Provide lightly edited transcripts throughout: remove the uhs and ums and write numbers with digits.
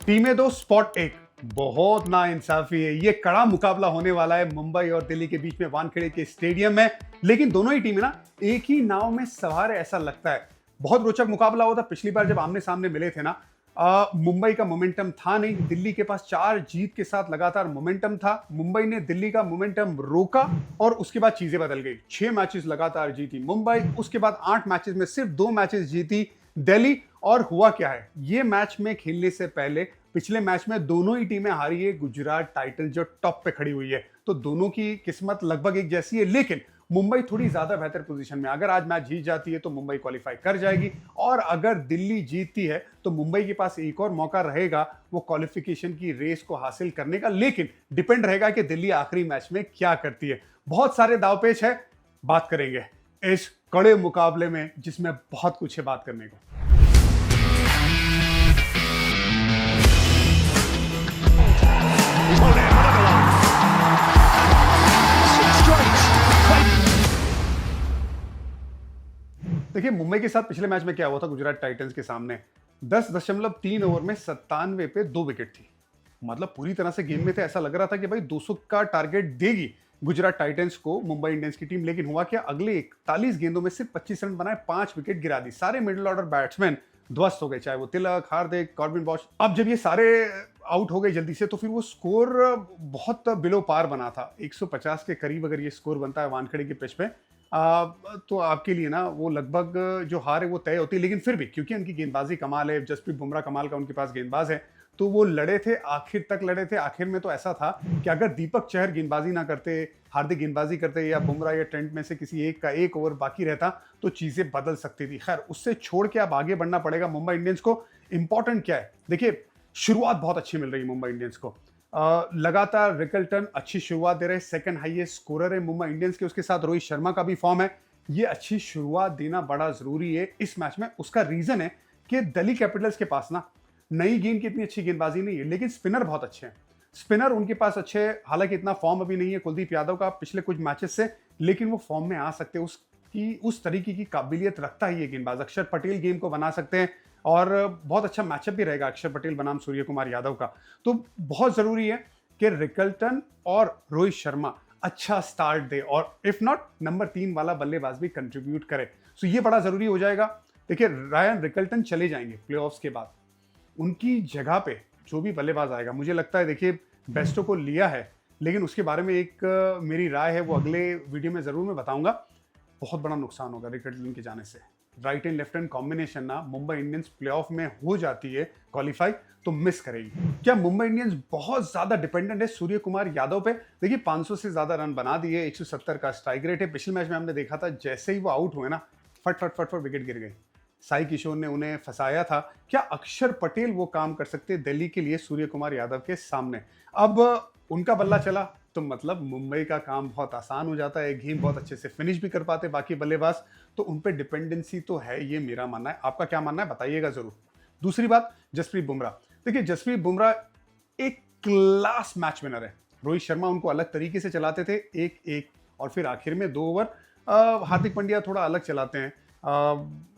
टीमें दो स्पॉट एक। बहुत नाइंसाफी है। ये कड़ा मुकाबला होने वाला है मुंबई और दिल्ली के बीच में वानखेड़े के स्टेडियम में। लेकिन दोनों ही टीमें ना एक ही नाव में सवार है ऐसा लगता है। बहुत रोचक मुकाबला हुआ था पिछली बार जब आमने सामने मिले थे ना। मुंबई का मोमेंटम था नहीं, दिल्ली के पास 4 जीत के साथ लगातार मोमेंटम था। मुंबई ने दिल्ली का मोमेंटम रोका और उसके बाद चीजें बदल गई। 6 मैचेस लगातार जीती मुंबई, उसके बाद 8 मैचेस में सिर्फ 2 मैचेस जीती दिल्ली। और हुआ क्या है, ये मैच में खेलने से पहले पिछले मैच में दोनों ही टीमें हारी है। गुजरात टाइटंस जो टॉप पे खड़ी हुई है, तो दोनों की किस्मत लगभग एक जैसी है। लेकिन मुंबई थोड़ी ज्यादा बेहतर पोजीशन में। अगर आज मैच जीत जाती है तो मुंबई क्वालिफाई कर जाएगी, और अगर दिल्ली जीतती है तो मुंबई के पास एक और मौका रहेगा वो क्वालिफिकेशन की रेस को हासिल करने का। लेकिन डिपेंड रहेगा कि दिल्ली आखिरी मैच में क्या करती है। बहुत सारे दावपेच है, बात करेंगे इस कड़े मुकाबले में जिसमें बहुत कुछ है बात करने को। देखिए मुंबई के साथ पिछले मैच में क्या हुआ था गुजरात टाइटंस के सामने। 10.3 ओवर में 97 पे 2 विकेट थी। मतलब पूरी तरह से गेम में थे, ऐसा लग रहा था कि भाई 200 का टारगेट देगी गुजरात टाइटंस को मुंबई इंडियंस की टीम। लेकिन हुआ क्या, अगले 41 गेंदों में सिर्फ 25 रन बनाए, 5 विकेट गिरा दी। सारे मिडिल ऑर्डर बैट्समैन ध्वस्त हो गए, चाहे वो तिलक, हार्दिक, कॉर्बिन बॉश। अब जब ये सारे आउट हो गए जल्दी से, तो फिर वो स्कोर बहुत बिलो पार बना था। 150 के करीब अगर ये स्कोर बनता है वानखेड़े की पिच पे, तो आपके लिए ना वो लगभग जो हार है वो तय होती है। लेकिन फिर भी क्योंकि उनकी गेंदबाजी कमाल है, जसप्रीत बुमराह कमाल का उनके पास गेंदबाज है, तो वो लड़े थे, आखिर तक लड़े थे। आखिर में तो ऐसा था कि अगर दीपक चहर गेंदबाजी ना करते, हार्दिक गेंदबाजी करते, या बुमराह या ट्रेंट में से किसी एक का एक ओवर बाकी रहता, तो चीजें बदल सकती थी। खैर, उससे छोड़ के अब आगे बढ़ना पड़ेगा मुंबई इंडियंस को। इंपॉर्टेंट क्या है, देखिए शुरुआत बहुत अच्छी मिल रही है मुंबई इंडियंस को। लगातार रिकल्टन अच्छी शुरुआत दे रहे हैं, सेकंड हाईएस्ट स्कोरर है मुंबई इंडियंस के। उसके साथ रोहित शर्मा का भी फॉर्म है। ये अच्छी शुरुआत देना बड़ा जरूरी है इस मैच में। उसका रीजन है कि दिल्ली कैपिटल्स के पास ना नई गेंद की इतनी अच्छी गेंदबाजी नहीं है, लेकिन स्पिनर बहुत अच्छे हैं। स्पिनर उनके पास अच्छे हैं। हालांकि इतना फॉर्म अभी नहीं है कुलदीप यादव का पिछले कुछ मैचेस से, लेकिन वो फॉर्म में आ सकते हैं। उसकी उस तरीके की काबिलियत रखता है ये गेंदबाज। अक्षर पटेल गेम को बना सकते हैं, और बहुत अच्छा मैचअप भी रहेगा अक्षर पटेल बनाम सूर्य कुमार यादव का। तो बहुत जरूरी है कि रिकल्टन और रोहित शर्मा अच्छा स्टार्ट दे, और इफ नॉट नंबर 3 वाला बल्लेबाज भी कंट्रीब्यूट करे। तो ये बड़ा जरूरी हो जाएगा। देखिए रायन रिकल्टन चले जाएंगे प्लेऑफ्स के बाद, उनकी जगह पे जो भी बल्लेबाज आएगा, मुझे लगता है, देखिए बेस्टो को लिया है, लेकिन उसके बारे में एक मेरी राय है, वो अगले वीडियो में जरूर मैं बताऊंगा। बहुत बड़ा नुकसान होगा रिकल्टन के जाने से। Right and left hand combination ना मुंबई इंडियंस प्लेऑफ में हो जाती है क्वालिफाई, तो मिस करेगी। क्या मुंबई इंडियंस बहुत ज्यादा डिपेंडेंट है सूर्य कुमार यादव पे? देखिए 500 से ज्यादा रन बना दिए, 170 का स्ट्राइक रेट है। पिछले मैच में हमने देखा था जैसे ही वो आउट हुए ना, फट फट फट फट विकेट गिर गई। साई किशोर ने उन्हें फंसाया था। क्या अक्षर पटेल वो काम कर सकते दिल्ली के लिए सूर्य कुमार यादव के सामने? अब उनका बल्ला चला तो मतलब मुंबई का काम बहुत आसान हो जाता है। गेम बहुत अच्छे से फिनिश भी कर पाते बाकी बल्लेबाज। तो उन पे डिपेंडेंसी तो है, ये मेरा मानना है। आपका क्या मानना है बताइएगा जरूर। दूसरी बात, जसप्रीत बुमराह। देखिए जसप्रीत बुमराह एक क्लास मैच विनर है। रोहित शर्मा उनको अलग तरीके से चलाते थे, एक एक, और फिर आखिर में 2 ओवर हार्दिक पांड्या थोड़ा अलग चलाते हैं।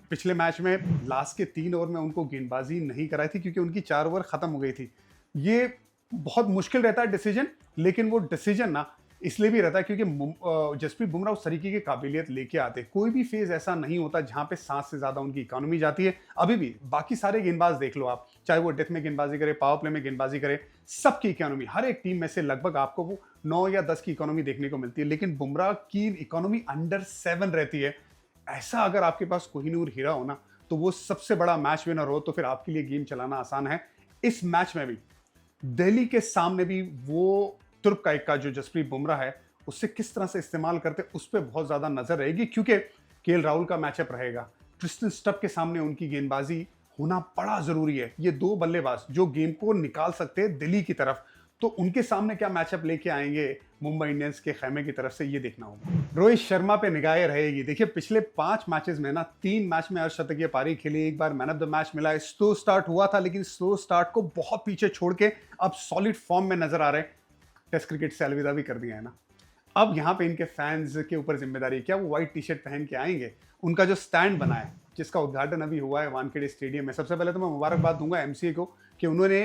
पिछले मैच में लास्ट के 3 ओवर में उनको गेंदबाजी नहीं कराई थी क्योंकि उनकी 4 ओवर खत्म हो गई थी। ये बहुत मुश्किल रहता है डिसीजन, लेकिन वो डिसीजन ना इसलिए भी रहता है क्योंकि जसप्रीत बुमराह उस तरीके की काबिलियत लेके आते। कोई भी फेज ऐसा नहीं होता जहां पे 7 से ज्यादा उनकी इकोनॉमी जाती है। अभी भी बाकी सारे गेंदबाज देख लो आप, चाहे वो डेथ में गेंदबाजी करे, पावर प्ले में गेंदबाजी करे, सबकी इकोनॉमी हर एक टीम में से लगभग आपको वो 9 या 10 की इकोनॉमी देखने को मिलती है। लेकिन बुमराह की इकोनॉमी अंडर 7 रहती है। ऐसा अगर आपके पास कोहिनूर हीरा हो ना, तो वो सबसे बड़ा मैच विनर हो, तो फिर आपके लिए गेम चलाना आसान है। इस मैच में भी दिल्ली के सामने भी वो तुर्क का इक्का जो जसप्रीत बुमराह है उससे किस तरह से इस्तेमाल करते, उस पर बहुत ज्यादा नजर रहेगी, क्योंकि केएल राहुल का मैचअप रहेगा। ट्रिस्टन स्टब के सामने उनकी गेंदबाजी होना बड़ा जरूरी है। ये 2 बल्लेबाज जो गेम को निकाल सकते हैं दिल्ली की तरफ, तो उनके सामने क्या मैचअप लेके आएंगे मुंबई इंडियंस के खेमे की तरफ से, ये देखना होगा। रोहित शर्मा पे निगाहें रहेगी। देखिए पिछले 5 मैचेस में ना 3 मैच में अर्धशतकीय पारी खेली, एक बार मैन ऑफ द मैच मिला। स्लो स्टार्ट हुआ था, लेकिन स्लो स्टार्ट को बहुत पीछे छोड़ के अब सॉलिड फॉर्म में नजर आ रहे हैं। टेस्ट क्रिकेट से अलविदा भी कर दिया है ना। अब यहाँ पे इनके फैंस के ऊपर जिम्मेदारी है, क्या वो व्हाइट टी शर्ट पहन के आएंगे? उनका जो स्टैंड बना है, जिसका उद्घाटन अभी हुआ है वानखेड़े स्टेडियम में, सबसे पहले तो मैं मुबारकबाद दूंगा एमसीए को कि उन्होंने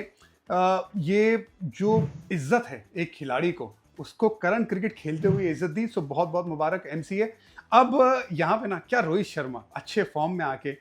ये जो इज्जत है एक खिलाड़ी को, उसको करंट क्रिकेट खेलते हुए इज्जत दी, सो बहुत बहुत मुबारक एमसीए। अब यहाँ पे ना क्या रोहित शर्मा अच्छे फॉर्म में आके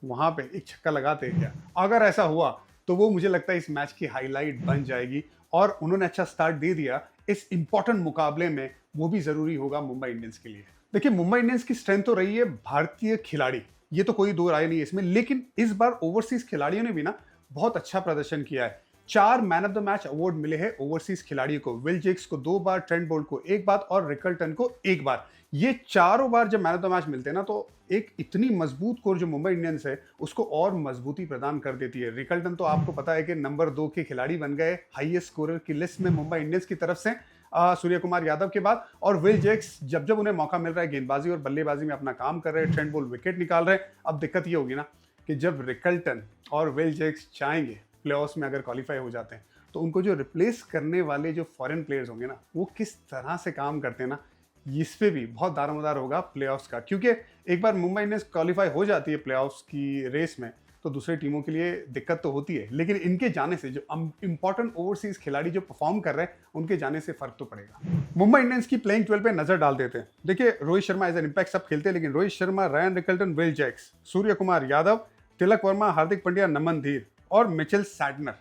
वहां पे एक छक्का लगाते हैं क्या? अगर ऐसा हुआ तो वो मुझे लगता है इस मैच की हाईलाइट बन जाएगी, और उन्होंने अच्छा स्टार्ट दे दिया इस इंपॉर्टेंट मुकाबले में, वो भी जरूरी होगा मुंबई इंडियंस के लिए। देखिए, मुंबई इंडियंस की स्ट्रेंथ तो रही है भारतीय खिलाड़ी, ये तो कोई दो राय नहीं है इसमें, लेकिन इस बार ओवरसीज खिलाड़ियों ने भी ना बहुत अच्छा प्रदर्शन किया है। 4 man of the match award मिले हैं ओवरसीज खिलाड़ियों को, विल जेक्स को 2 बार, ट्रेंट बोल्ट को 1 बार और रिकल्टन को 1 बार। ये चारों बार जब मैन ऑफ द मैच मिलते हैं ना, तो एक इतनी मजबूत कोर जो मुंबई इंडियंस है उसको और मजबूती प्रदान कर देती है। रिकल्टन तो आपको पता है कि नंबर 2 के खिलाड़ी बन गए हाईएस्ट स्कोरर की लिस्ट में मुंबई इंडियंस की तरफ से सूर्य कुमार यादव के बाद, और विल जेक्स जब जब उन्हें मौका मिल रहा है गेंदबाजी और बल्लेबाजी में अपना काम कर रहे हैं, ट्रेंट बोल्ट विकेट निकाल रहे हैं। अब दिक्कत ये होगी ना कि जब रिकल्टन और विल जेक्स चाहेंगे प्लेऑफ्स में, अगर क्वालिफाई हो जाते हैं, तो उनको जो रिप्लेस करने वाले जो फॉरेन प्लेयर्स होंगे ना, वो किस तरह से काम करते हैं ना, इस पे भी बहुत दारोमदार होगा प्लेऑफ्स का। क्योंकि एक बार मुंबई इंडियंस क्वालिफाई हो जाती है प्लेऑफ्स की रेस में, तो दूसरी टीमों के लिए दिक्कत तो होती है, लेकिन इनके जाने से जो इंपॉर्टेंट ओवरसीज खिलाड़ी जो परफॉर्म कर रहे हैं, उनके जाने से फर्क तो पड़ेगा। मुंबई इंडियंस की प्लेइंग 12 पे नजर डाल देते हैं। देखिए, Rohit Sharma as an impact sub खेलते हैं, लेकिन Rohit Sharma, Ryan Rickelton, Will Jacks, Surya Kumar Yadav, Tilak Varma, Hardik Pandya, Naman Dhir और मिचेल सैडनर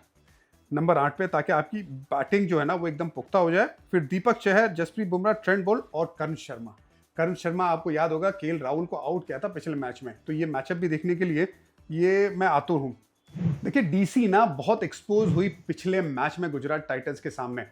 नंबर 8 पे, ताकि आपकी बैटिंग जो है ना वो एकदम पुख्ता हो जाए। फिर दीपक चहर, जसप्रीत बुमराह, ट्रेंट बोल्ट और करण शर्मा। करण शर्मा आपको याद होगा केएल राहुल को आउट किया था पिछले मैच में, तो ये मैचअप भी देखने के लिए ये मैं आतुर हूं। देखिए, डीसी ना बहुत एक्सपोज हुई पिछले मैच में गुजरात टाइटंस के सामने।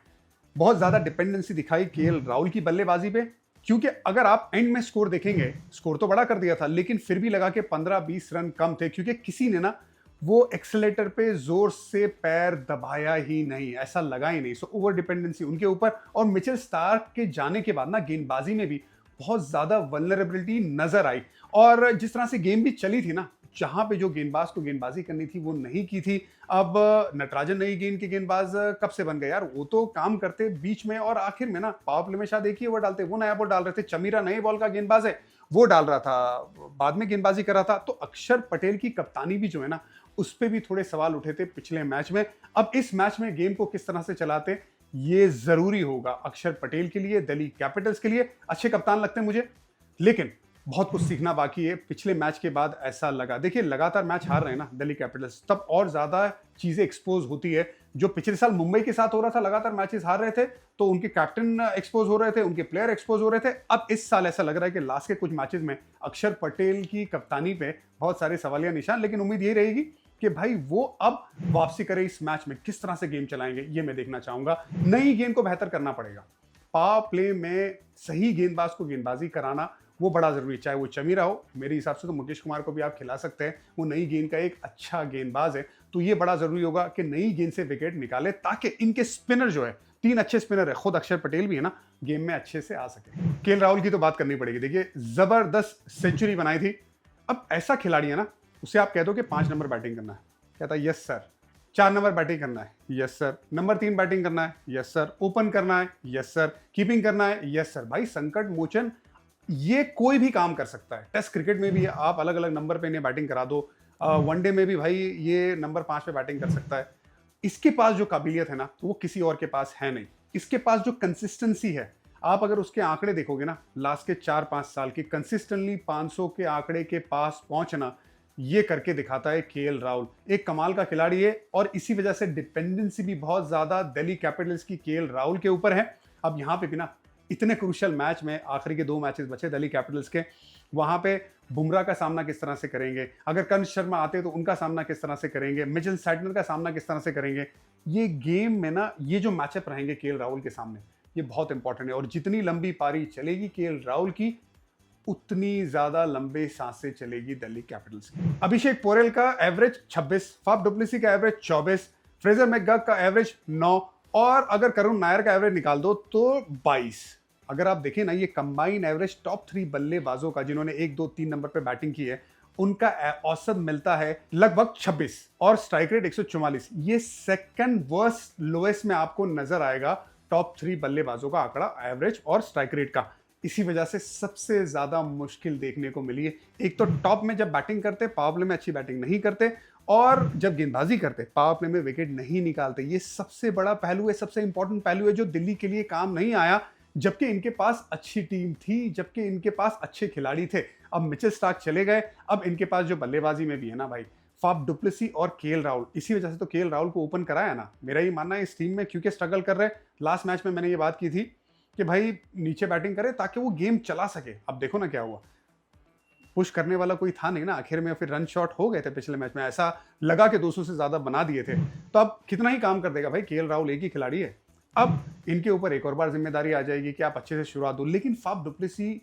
बहुत ज्यादा डिपेंडेंसी दिखाई केएल राहुल की बल्लेबाजी पे, क्योंकि अगर आप एंड में स्कोर देखेंगे, स्कोर तो बड़ा कर दिया था, लेकिन फिर भी लगा के 15-20 रन कम थे, क्योंकि किसी ने ना वो एक्सेलेटर पे जोर से पैर दबाया ही नहीं, ऐसा लगा ही नहीं। सो ओवर डिपेंडेंसी उनके ऊपर, और मिचेल स्टार्क के जाने के बाद ना गेंदबाजी में भी बहुत ज्यादा वल्नरेबिलिटी नजर आई, और जिस तरह से गेम भी चली थी ना, जहां पे जो गेंदबाज को गेंदबाजी करनी थी वो नहीं की थी। अब नटराजन नई गेंद के गेंदबाज कब से बन गए यार, वो तो काम करते बीच में और आखिर में ना, पावर प्ले में शायद एक ही ओवर डालते, वो नया बॉल डाल रहे थे। चमीरा नए बॉल का गेंदबाज है, वो डाल रहा था, बाद में गेंदबाजी कर रहा था। तो अक्षर पटेल की कप्तानी भी जो है ना, उस पर भी थोड़े सवाल उठे थे पिछले मैच में। अब इस मैच में गेम को किस तरह से चलाते, ये जरूरी होगा अक्षर पटेल के लिए, दिल्ली कैपिटल्स के लिए। अच्छे कप्तान लगते हैं मुझे, लेकिन बहुत कुछ सीखना बाकी है। पिछले मैच के बाद ऐसा लगा, देखिए लगातार मैच हार रहे हैं ना दिल्ली कैपिटल्स, तब और ज्यादा चीजें एक्सपोज होती है। जो पिछले साल मुंबई के साथ हो रहा था, लगातार मैचेस हार रहे थे, तो उनके कैप्टन एक्सपोज हो रहे थे, उनके प्लेयर एक्सपोज हो रहे थे। अब इस साल ऐसा लग रहा है कि लास्ट के कुछ मैचेस में अक्षर पटेल की कप्तानी पे बहुत सारे सवालिया निशान, लेकिन उम्मीद यही रहेगी कि भाई वो अब वापसी करे इस मैच में। किस तरह से गेम चलाएंगे ये मैं देखना चाहूंगा। नई गेंद को बेहतर करना पड़ेगा, पावर प्ले में सही गेंदबाज को गेंदबाजी कराना वो बड़ा जरूरी है, चाहे वो चमीरा हो। मेरे हिसाब से तो मुकेश कुमार को भी आप खिला सकते हैं, वो नई गेंद का एक अच्छा गेंदबाज है। तो ये बड़ा जरूरी होगा कि नई गेंद से विकेट निकाले, ताकि इनके स्पिनर जो है, 3 अच्छे स्पिनर है, खुद अक्षर पटेल भी है ना, गेम में अच्छे से आ सके। केएल राहुल की तो बात करनी पड़ेगी। देखिए, जबरदस्त सेंचुरी बनाई थी। अब ऐसा खिलाड़ी है ना, उसे आप कह दो कि 5 नंबर बैटिंग करना है, कहता है यस सर। 4 नंबर बैटिंग करना है, यस सर। नंबर 3 बैटिंग करना है, यस सर। ओपन करना है, यस सर। कीपिंग करना है, यस सर। भाई संकट मोचन, ये कोई भी काम कर सकता है। टेस्ट क्रिकेट में भी आप अलग अलग नंबर पे इन्हें बैटिंग करा दो, वनडे में भी भाई ये नंबर 5 पे बैटिंग कर सकता है। इसके पास जो काबिलियत है ना, वो किसी और के पास है नहीं। इसके पास जो कंसिस्टेंसी है, आप अगर उसके आंकड़े देखोगे ना, लास्ट के 4-5 साल की कंसिस्टेंटली 500 के आंकड़े के पास पहुंचना, ये करके दिखाता है केएल राहुल। एक कमाल का खिलाड़ी है, और इसी वजह से डिपेंडेंसी भी बहुत ज्यादा दिल्ली कैपिटल्स की केएल राहुल के ऊपर है। अब यहां पे भी ना, इतने क्रूशियल मैच में आखिरी के 2 मैचेस बचे दिल्ली कैपिटल्स के, वहां पे बुमराह का सामना किस तरह से करेंगे, अगर करण शर्मा आते तो उनका सामना किस तरह से करेंगे, मिचेल सैडनर का सामना किस तरह से करेंगे। ये गेम में ना, ये जो मैचअप रहेंगे केएल राहुल के सामने, ये बहुत इंपॉर्टेंट है। और जितनी लंबी पारी चलेगी केएल राहुल की, उतनी ज्यादा लंबे सांसें चलेगी दिल्ली कैपिटल्स की। अभिषेक पोरेल का एवरेज 26, फाफ डुप्लेसी का एवरेज 24, फ्रेजर मैकगर्क का एवरेज 9, और अगर करुण नायर का एवरेज निकाल दो तो 22। अगर आप देखें ना, ये कंबाइन एवरेज टॉप 3 बल्लेबाजों का, जिन्होंने 1, 2, 3 नंबर पे बैटिंग की है, उनका औसत मिलता है लगभग 26, और स्ट्राइक रेट 144। ये सेकंड वर्स्ट लोएस्ट में आपको नजर आएगा टॉप 3 बल्लेबाजों का आंकड़ा, एवरेज और स्ट्राइक रेट का। इसी वजह से सबसे ज्यादा मुश्किल देखने को मिली है। एक तो टॉप में जब बैटिंग करते, पावर प्ले में अच्छी बैटिंग नहीं करते, और जब गेंदबाजी करते पावर प्ले में विकेट नहीं निकालते, ये सबसे बड़ा पहलू है, सबसे इंपॉर्टेंट पहलू है जो दिल्ली के लिए काम नहीं आया, जबकि इनके पास अच्छी टीम थी, जबकि इनके पास अच्छे खिलाड़ी थे। अब मिचेल स्टार्क चले गए, अब इनके पास जो बल्लेबाजी में भी है ना भाई, फाफ डुप्लेसी और केएल राहुल, इसी वजह से तो केएल राहुल को ओपन कराया ना। मेरा ये मानना है इस टीम में क्योंकि स्ट्रगल कर रहे हैं। लास्ट मैच में मैंने ये बात की थी कि भाई नीचे बैटिंग करे ताकि वो गेम चला सके। अब देखो ना क्या हुआ, पुश करने वाला कोई था नहीं ना आखिर में, फिर रन शॉट हो गए थे पिछले मैच में, ऐसा लगा कि 200 से ज्यादा बना दिए थे। तो अब कितना ही काम कर देगा भाई, केएल राहुल एक ही खिलाड़ी है। अब इनके ऊपर एक और बार जिम्मेदारी आ जाएगी कि आप अच्छे से शुरुआत दो, लेकिन फाफ डुप्लेसी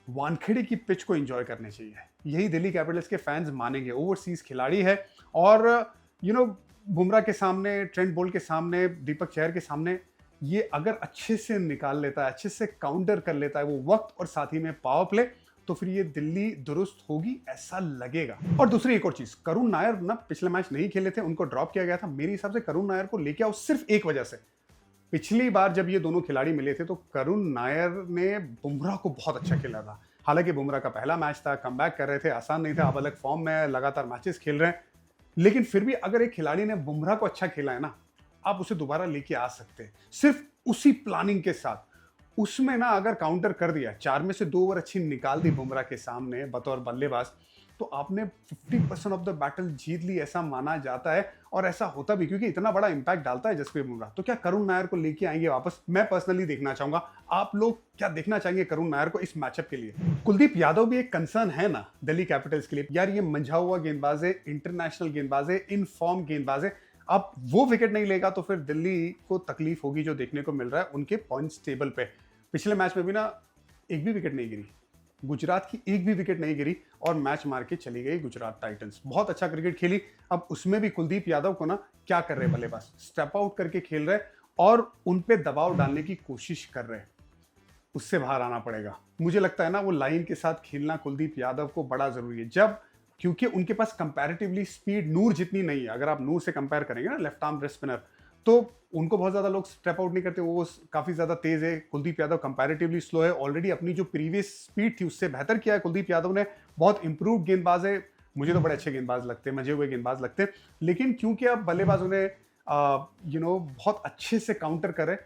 वानखेड़े की पिच को एंजॉय करने चाहिए। यही दिल्ली कैपिटल्स के फैंस मानेंगे। ओवरसीज खिलाड़ी है और बुमराह के सामने, ट्रेंट बोल्ट के सामने, दीपक चहर के सामने ये अगर अच्छे से निकाल लेता है, अच्छे से काउंटर कर लेता है वो वक्त और साथ ही में पावर प्ले, तो फिर ये दिल्ली दुरुस्त होगी ऐसा लगेगा। और दूसरी एक और चीज, करुण नायर ना पिछले मैच नहीं खेले थे, उनको ड्रॉप किया गया था। मेरे हिसाब से करुण नायर को लेके आओ सिर्फ एक वजह से, पिछली बार जब ये दोनों खिलाड़ी मिले थे तो करुण नायर ने बुमराह को बहुत अच्छा खेला था। हालांकि बुमराह का पहला मैच था, कमबैक कर रहे थे, आसान नहीं था, अब अलग फॉर्म में लगातार मैचेस खेल रहे हैं, लेकिन फिर भी अगर एक खिलाड़ी ने बुमराह को अच्छा खेला है ना, आप उसे दोबारा लेके आ सकते हैं सिर्फ उसी प्लानिंग के साथ। उसमें ना अगर काउंटर कर दिया, 4 में से 2 ओवर अच्छी निकाल दी बुमराह के सामने बतौर बल्लेबाज, तो आपने 50% ऑफ द बैटल जीत ली ऐसा माना जाता है। और ऐसा होता भी क्योंकि इतना बड़ा इंपैक्ट डालता है जसप्रीत बुमराह। तो क्या करुण नायर को लेके आएंगे वापस? मैं पर्सनली देखना चाहूंगा। आप लोग क्या देखना चाहेंगे करुण नायर को इस मैचअप के लिए? कुलदीप यादव भी एक कंसर्न है ना दिल्ली कैपिटल्स के लिए। यार ये मंझा हुआ गेंदबाज है, इंटरनेशनल गेंदबाज है, इन फॉर्म गेंदबाज है। अब वो विकेट नहीं लेगा तो फिर दिल्ली को तकलीफ होगी जो देखने को मिल रहा है उनके पॉइंट्स टेबल पे। पिछले मैच में भी ना एक भी विकेट नहीं गिरी, गुजरात की एक भी विकेट नहीं गिरी और मैच मार के चली गई गुजरात टाइटंस। बहुत अच्छा क्रिकेट खेली। अब उसमें भी कुलदीप यादव को ना क्या कर रहे हैं बल्लेबाज, स्टेप आउट करके खेल रहे और उन पे दबाव डालने की कोशिश कर रहे हैं। उससे बाहर आना पड़ेगा। मुझे लगता है ना वो लाइन के साथ खेलना कुलदीप यादव को बड़ा जरूरी है, जब क्योंकि उनके पास कंपैरेटिवली स्पीड नूर जितनी नहीं है। अगर आप नूर से कंपेयर करेंगे ना लेफ्ट आर्म ब्रेस्ट स्पिनर, तो उनको बहुत ज्यादा लोग स्टेप आउट नहीं करते, वो काफी ज्यादा तेज है। कुलदीप यादव कंपैरेटिवली स्लो है। ऑलरेडी अपनी जो प्रीवियस स्पीड थी उससे बेहतर किया है कुलदीप यादव ने। बहुत इंप्रूव्ड गेंदबाज है। मुझे तो बड़े अच्छे गेंदबाज लगते हैं, मजे हुए गेंदबाज लगते हैं। लेकिन क्योंकि अब बल्लेबाज उन्हें बहुत अच्छे से काउंटर करे,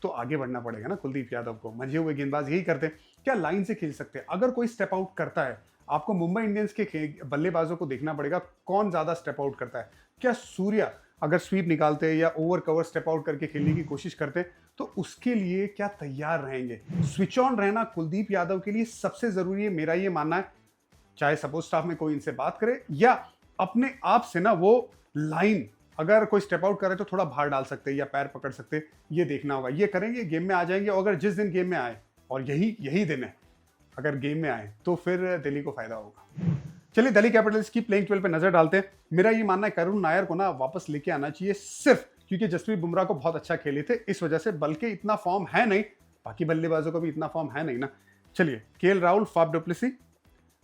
तो आगे बढ़ना पड़ेगा ना कुलदीप यादव को। मजे हुए गेंदबाज यही करते हैं। क्या लाइन से खेल सकते हैं? अगर कोई स्टेप आउट करता है, आपको मुंबई इंडियंस के बल्लेबाजों को देखना पड़ेगा कौन ज्यादा स्टेप आउट करता है। क्या सूर्या अगर स्वीप निकालते हैं या ओवर कवर स्टेप आउट करके खेलने की कोशिश करते हैं, तो उसके लिए क्या तैयार रहेंगे? स्विच ऑन रहना कुलदीप यादव के लिए सबसे जरूरी है, मेरा ये मानना है। चाहे सपोर्ट स्टाफ में कोई इनसे बात करे या अपने आप से ना वो लाइन, अगर कोई स्टेप आउट करे तो थोड़ा बाहर डाल सकते हैं या पैर पकड़ सकते हैं, ये देखना होगा। ये करेंगे, गेम में आ जाएंगे। और अगर जिस दिन गेम में आए, और यही दिन है, अगर गेम में आए तो फिर दिल्ली को फायदा होगा। चलिए दिल्ली कैपिटल्स की प्लेइंग 12 पे नजर डालते हैं। मेरा ये मानना है करुण नायर को ना वापस लेके आना चाहिए, सिर्फ क्योंकि जसप्रीत बुमराह को बहुत अच्छा खेले थे इस वजह से, बल्कि इतना फॉर्म है नहीं, बाकी बल्लेबाजों का भी इतना फॉर्म है नहीं ना। चलिए केएल राहुल, फाफ डुप्लेसी,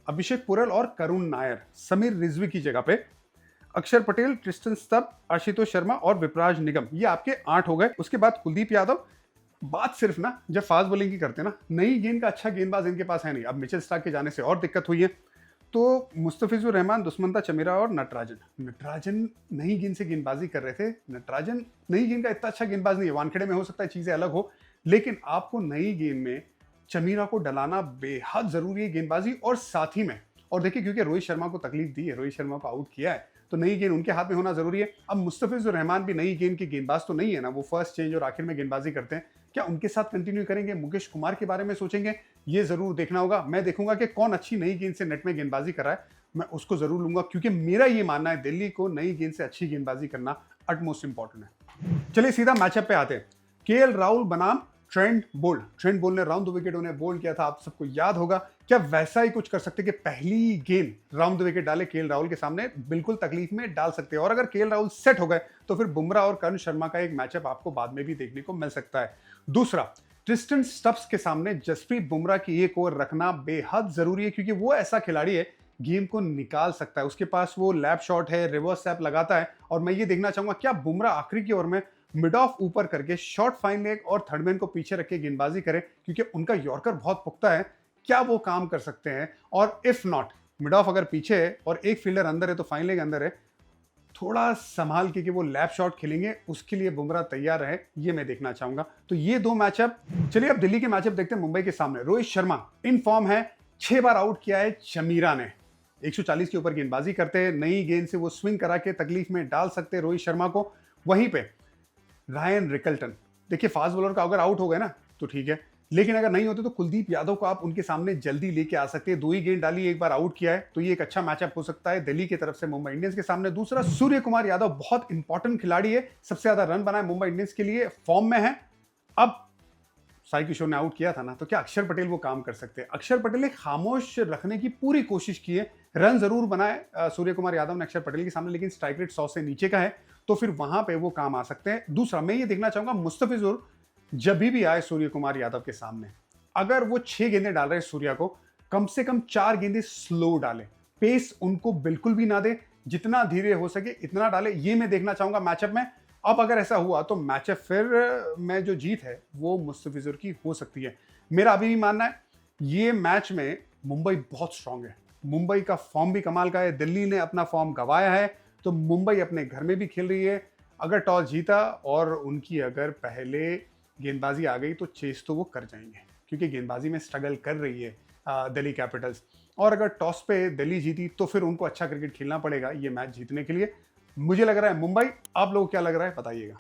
अभिषेक पुरल और करुण नायर, समीर रिजवी की जगह पे अक्षर पटेल, ट्रिस्टन स्तब, आशुतोष शर्मा और विपराज निगम, ये आपके 8 हो गए। उसके बाद कुलदीप यादव। बात सिर्फ ना जब फास्ट बॉलिंग की करते हैं ना, नई गेंद का अच्छा गेंदबाज इनके पास है नहीं। अब मिचेल स्टार्क के जाने से और दिक्कत हुई है। तो मुस्तफिजुर रहमान, दुष्मंता चमीरा और नटराजन नई गेंद से गेंदबाजी कर रहे थे। नटराजन नई गेंद का इतना अच्छा गेंदबाज नहीं है। वानखेड़े में हो सकता है चीजें अलग हो, लेकिन आपको नई गेंद में चमीरा को डलाना बेहद जरूरी है गेंदबाजी। और साथ ही में, और देखिए क्योंकि रोहित शर्मा को तकलीफ दी है, रोहित शर्मा को आउट किया है, तो नई गेंद उनके हाथ में होना जरूरी है। अब मुस्तफिजुर रहमान भी नई गेंद के गेंदबाज तो नहीं है ना, वो फर्स्ट चेंज और आखिर में गेंदबाजी करते हैं। क्या उनके साथ कंटिन्यू करेंगे? मुकेश कुमार के बारे में सोचेंगे? ये जरूर देखना होगा। मैं देखूंगा कि कौन अच्छी नई गेंद से नेट में गेंदबाजी कर रहा है, मैं उसको जरूर लूंगा, क्योंकि मेरा ये मानना है दिल्ली को नई गेंद से अच्छी गेंदबाजी करना अटमोस्ट इंपॉर्टेंट है। चलिए सीधा मैचअप पे आते हैं। केएल राहुल बनाम ट्रेंट बोल्ट ने राउंड द विकेट उन्हें बोल्ड किया था, आप सबको याद होगा। क्या वैसा ही कुछ कर सकते कि पहली गेंद राउंड द विकेट डाले केएल राहुल के सामने? बिल्कुल तकलीफ में डाल सकते हैं। और अगर केएल राहुल सेट हो गए तो फिर बुमराह और कर्ण शर्मा का एक मैचअप आपको बाद में भी देखने को मिल सकता है। दूसरा, ट्रिस्टन स्टब्स के सामने जसप्रीत बुमराह की एक ओवर रखना बेहद जरूरी है, क्योंकि वो ऐसा खिलाड़ी है गेम को निकाल सकता है। उसके पास वो लैप शॉट है, रिवर्स स्टेप लगाता है। और मैं ये देखना चाहूंगा क्या बुमराह आखिरी की ओवर में मिड ऑफ ऊपर करके शॉर्ट फाइन लेग और थर्ड मैन को पीछे रख के गेंदबाजी करें, क्योंकि उनका यॉर्कर बहुत पुख्ता है। क्या वो काम कर सकते हैं? और इफ नॉट, मिड ऑफ अगर पीछे है और एक फील्डर अंदर है तो फाइन लेग अंदर है, थोड़ा संभाल के कि वो लैप शॉट खेलेंगे, उसके लिए बुमराह तैयार रहे, ये मैं देखना चाहूंगा। तो ये दो मैचअप। चलिए अब दिल्ली के मैचअप देखते हैं मुंबई के सामने। रोहित शर्मा इन फॉर्म है, 6 बार आउट किया है चमीरा ने। 140 के ऊपर गेंदबाजी करते हैं, नई गेंद से वो स्विंग करा के तकलीफ में डाल सकते हैं रोहित शर्मा को। वहीं पे रायन रिकल्टन, देखिए फास्ट बॉलर का अगर आउट हो गए ना तो ठीक है, लेकिन अगर नहीं होते तो कुलदीप यादव को आप उनके सामने जल्दी लेके आ सकते हैं। 2 ही गेंद डाली, एक बार आउट किया है, तो ये एक अच्छा मैचअप हो सकता है दिल्ली की तरफ से मुंबई इंडियंस के सामने। दूसरा, सूर्य कुमार यादव बहुत इंपॉर्टेंट खिलाड़ी है, सबसे ज्यादा रन बनाए मुंबई इंडियंस के लिए, फॉर्म में है। अब साई किशोर ने आउट किया था ना, तो क्या अक्षर पटेल वो काम कर सकते हैं? अक्षर पटेल ने खामोश रखने की पूरी कोशिश की है, रन जरूर बनाए सूर्य कुमार यादव ने अक्षर पटेल के सामने, लेकिन स्ट्राइक रेट 100 से नीचे का है, तो फिर वहां पे वो काम आ सकते हैं। दूसरा, मैं ये देखना चाहूंगा मुस्तफिजुर जब भी आए सूर्य कुमार यादव के सामने, अगर वो 6 गेंदें डाल रहे हैं सूर्या को, कम से कम 4 गेंदें स्लो डाले, पेस उनको बिल्कुल भी ना दे, जितना धीरे हो सके इतना डाले, ये मैं देखना चाहूंगा मैचअप में। अब अगर ऐसा हुआ तो मैचअप फिर में जो जीत है वो मुस्तफिजुर की हो सकती है। मेरा अभी भी मानना है ये मैच में मुंबई बहुत स्ट्रांग है, मुंबई का फॉर्म भी कमाल का है, दिल्ली ने अपना फॉर्म गंवाया है, तो मुंबई अपने घर में भी खेल रही है। अगर टॉस जीता और उनकी अगर पहले गेंदबाजी आ गई तो चेस तो वो कर जाएंगे, क्योंकि गेंदबाजी में स्ट्रगल कर रही है दिल्ली कैपिटल्स। और अगर टॉस पे दिल्ली जीती तो फिर उनको अच्छा क्रिकेट खेलना पड़ेगा ये मैच जीतने के लिए। मुझे लग रहा है मुंबई। आप लोगों को क्या लग रहा है बताइएगा।